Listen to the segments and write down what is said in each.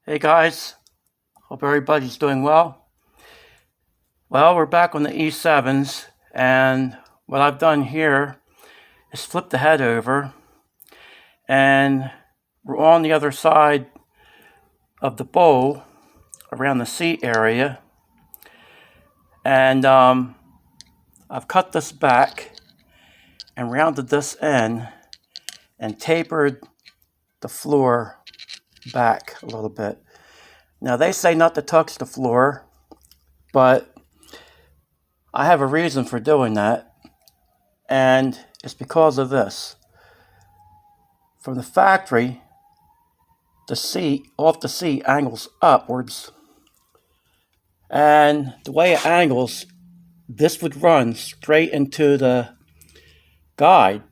Hey guys, hope everybody's doing well. Well, we're back on the E7s, and what I've done here is flip the head over, and we're on the other side of the bowl around the seat area, and I've cut this back and rounded this in and tapered the floor back a little bit. Now, they say not to touch the floor, but I have a reason for doing that, and it's because of this. From the factory, the seat, off the seat, angles upwards, and the way it angles, this would run straight into the guide.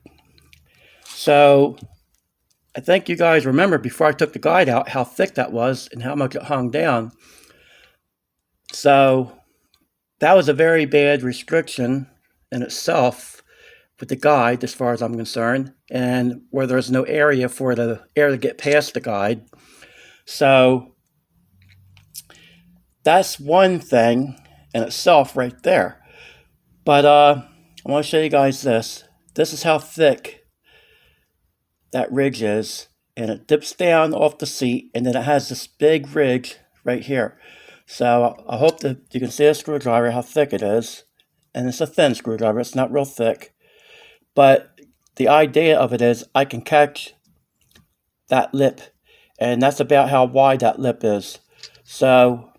So I think you guys remember before I took the guide out how thick that was and how much it hung down. So that was a very bad restriction in itself with the guide, as far as I'm concerned, and where there's no area for the air to get past the guide. So that's one thing in itself right there. But I want to show you guys this. This is how thick that ridge is, and it dips down off the seat, and then it has this big ridge right here. So I hope that you can see a screwdriver, how thick it is. And it's a thin screwdriver, it's not real thick. But the idea of it is I can catch that lip, and that's about how wide that lip is. So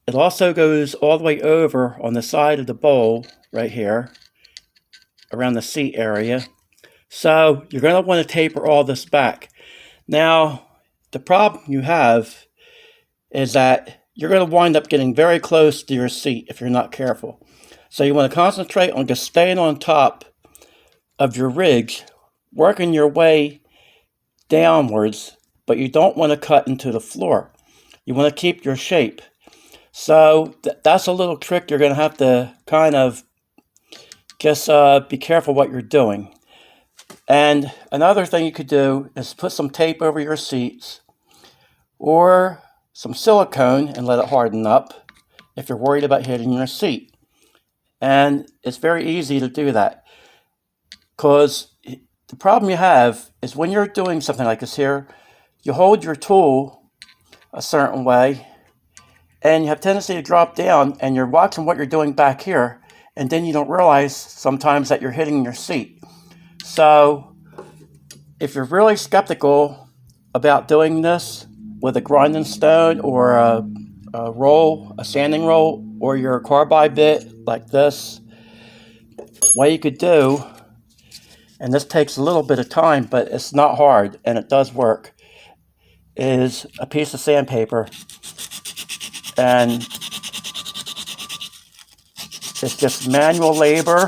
it also goes all the way over on the side of the bowl right here, around the seat area. So you're going to want to taper all this back. Now, the problem you have is that you're going to wind up getting very close to your seat if you're not careful. So you want to concentrate on just staying on top of your ridge, working your way downwards, but you don't want to cut into the floor. You want to keep your shape. So that's a little trick you're going to have to kind of just be careful what you're doing. And another thing you could do is put some tape over your seats or some silicone and let it harden up if you're worried about hitting your seat. And it's very easy to do that, because the problem you have is when you're doing something like this here, you hold your tool a certain way and you have a tendency to drop down, and you're watching what you're doing back here, and then you don't realize sometimes that you're hitting your seat. So if you're really skeptical about doing this with a grinding stone or a sanding roll, or your carbide bit like this, what you could do, and this takes a little bit of time, but it's not hard and it does work, is a piece of sandpaper, and it's just manual labor,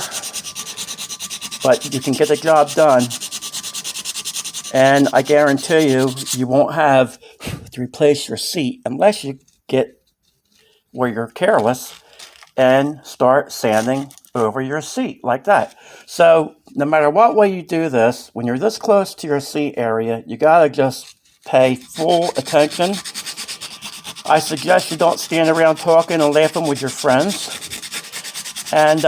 but you can get the job done. And I guarantee you, you won't have to replace your seat unless you get where you're careless and start sanding over your seat like that. So no matter what way you do this, when you're this close to your seat area, you gotta just pay full attention. I suggest you don't stand around talking and laughing with your friends. And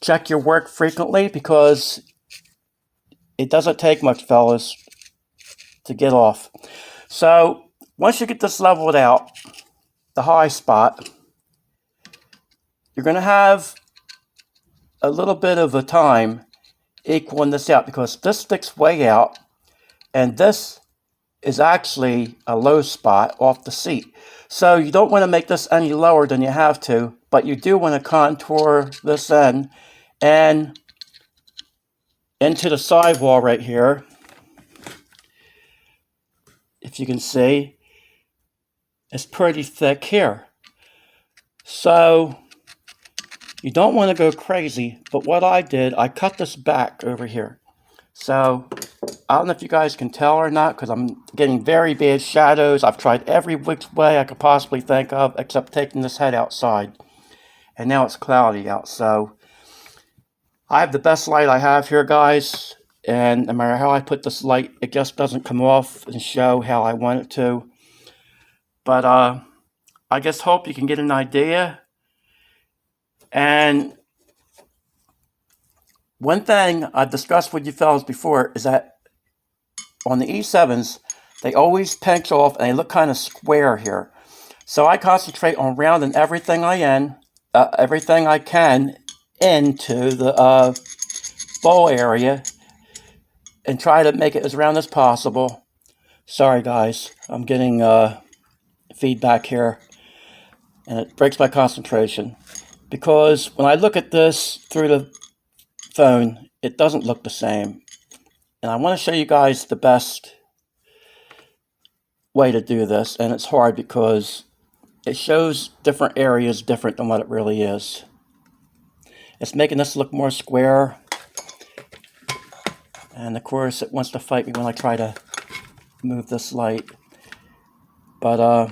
check your work frequently, because it doesn't take much, fellas, to get off. So once you get this leveled out, the high spot, you're going to have a little bit of a time equaling this out, because this sticks way out, and this is actually a low spot off the seat. So you don't want to make this any lower than you have to, but you do want to contour this end and into the sidewall right here. If you can see, it's pretty thick here. So you don't want to go crazy, but what I did, I cut this back over here. So I don't know if you guys can tell or not, because I'm getting very bad shadows. I've tried every which way I could possibly think of, except taking this head outside. And now it's cloudy out, so I have the best light I have here, guys. and no matter how I put this light, it just doesn't come off and show how I want it to. But I just hope you can get an idea. And one thing I've discussed with you fellas before is that on the E7s, they always pinch off and they look kind of square here. So I concentrate on rounding everything I can into the bowl area and try to make it as round as possible. Sorry guys, I'm getting feedback here and it breaks my concentration because when I look at this through the phone, it doesn't look the same. And I want to show you guys the best way to do this, and it's hard because it shows different areas different than what it really is. It's making this look more square, and of course it wants to fight me when I try to move this light. But I'm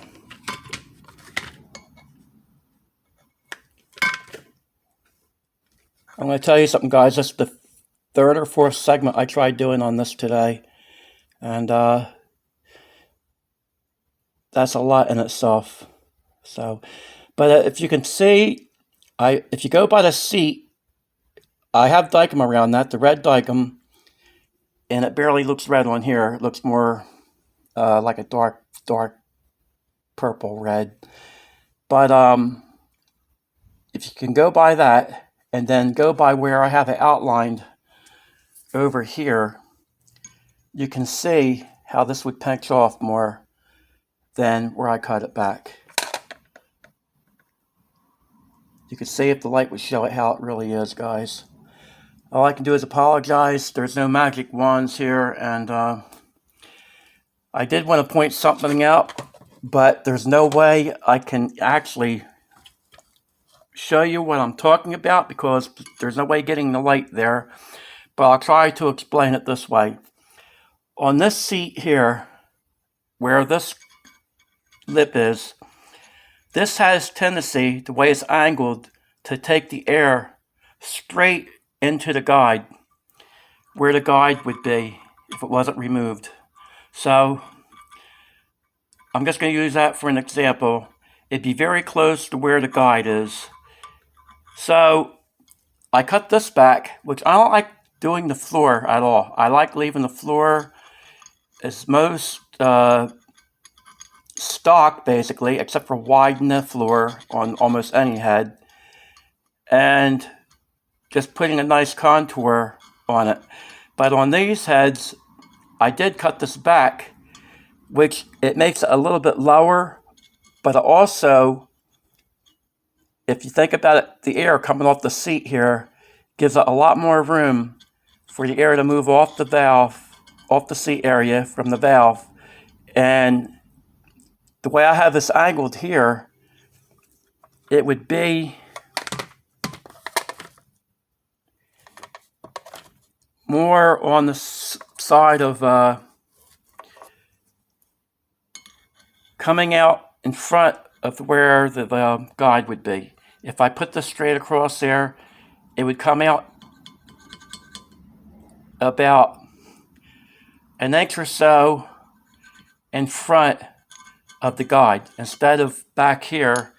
going to tell you something, guys. This is the third or fourth segment I tried doing on this today, and that's a lot in itself. So, but if you can see, if you go by the seat, I have Dykem around that, the red Dykem, and it barely looks red on here. It looks more like a dark purple red. But if you can go by that, and then go by where I have it outlined over here, you can see how this would pinch off more than where I cut it back. You can see if the light would show it how it really is, guys. All I can do is apologize. There's no magic wands here, and I did want to point something out, but there's no way I can actually show you what I'm talking about because there's no way getting the light there. But I'll try to explain it this way. On this seat here, where this lip is, this has tendency, the way it's angled, to take the air straight into the guide, where the guide would be if it wasn't removed. So I'm just going to use that for an example. It'd be very close to where the guide is. So I cut this back, which I don't like doing the floor at all. I like leaving the floor as most stock, basically, except for widen the floor on almost any head, and just putting a nice contour on it. But on these heads, I did cut this back, which it makes it a little bit lower, but also, if you think about it, the air coming off the seat here gives it a lot more room for the air to move off the valve, off the seat area from the valve. And the way I have this angled here, it would be more on the side of coming out in front of where the guide would be. If I put this straight across there, it would come out about an inch or so in front of the guide. Instead of back here,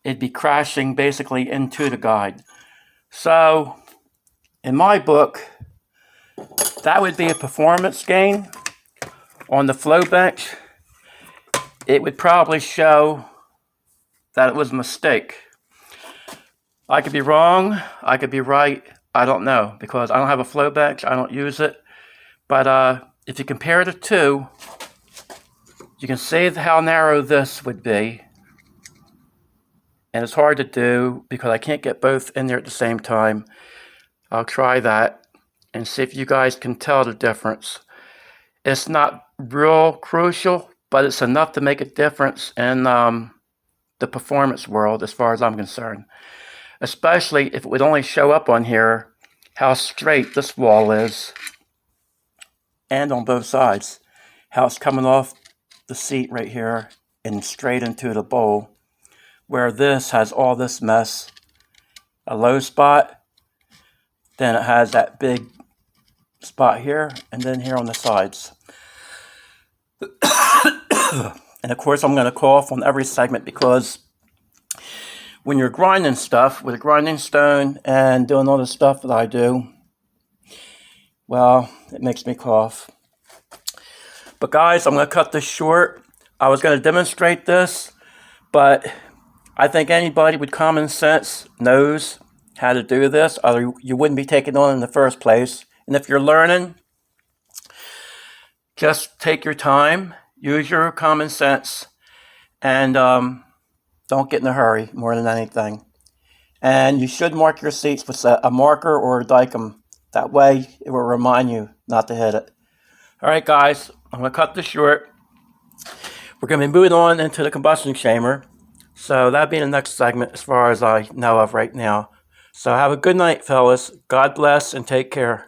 it'd be crashing basically into the guide. So, in my book, that would be a performance gain. On the flow bench, it would probably show that it was a mistake. I could be wrong, I could be right, I don't know, because I don't have a flow bench, I don't use it. But if you compare the two, you can see how narrow this would be. And it's hard to do because I can't get both in there at the same time. I'll try that and see if you guys can tell the difference. It's not real crucial, but it's enough to make a difference in the performance world as far as I'm concerned. Especially if it would only show up on here how straight this wall is, and on both sides, how it's coming off the seat right here and straight into the bowl, where this has all this mess, a low spot, then it has that big spot here and then here on the sides. And of course I'm going to cough on every segment because when you're grinding stuff with a grinding stone and doing all the stuff that I do, well, it makes me cough. But guys, I'm going to cut this short. I was going to demonstrate this, but I think anybody with common sense knows how to do this, or you wouldn't be taking on in the first place. And if you're learning, just take your time, use your common sense, and don't get in a hurry more than anything. And you should mark your seats with a marker or a Dykem. That way it will remind you not to hit it. All right, guys, I'm going to cut this short. We're going to be moving on into the combustion chamber. So that'll be the next segment as far as I know of right now. So have a good night, fellas. God bless and take care.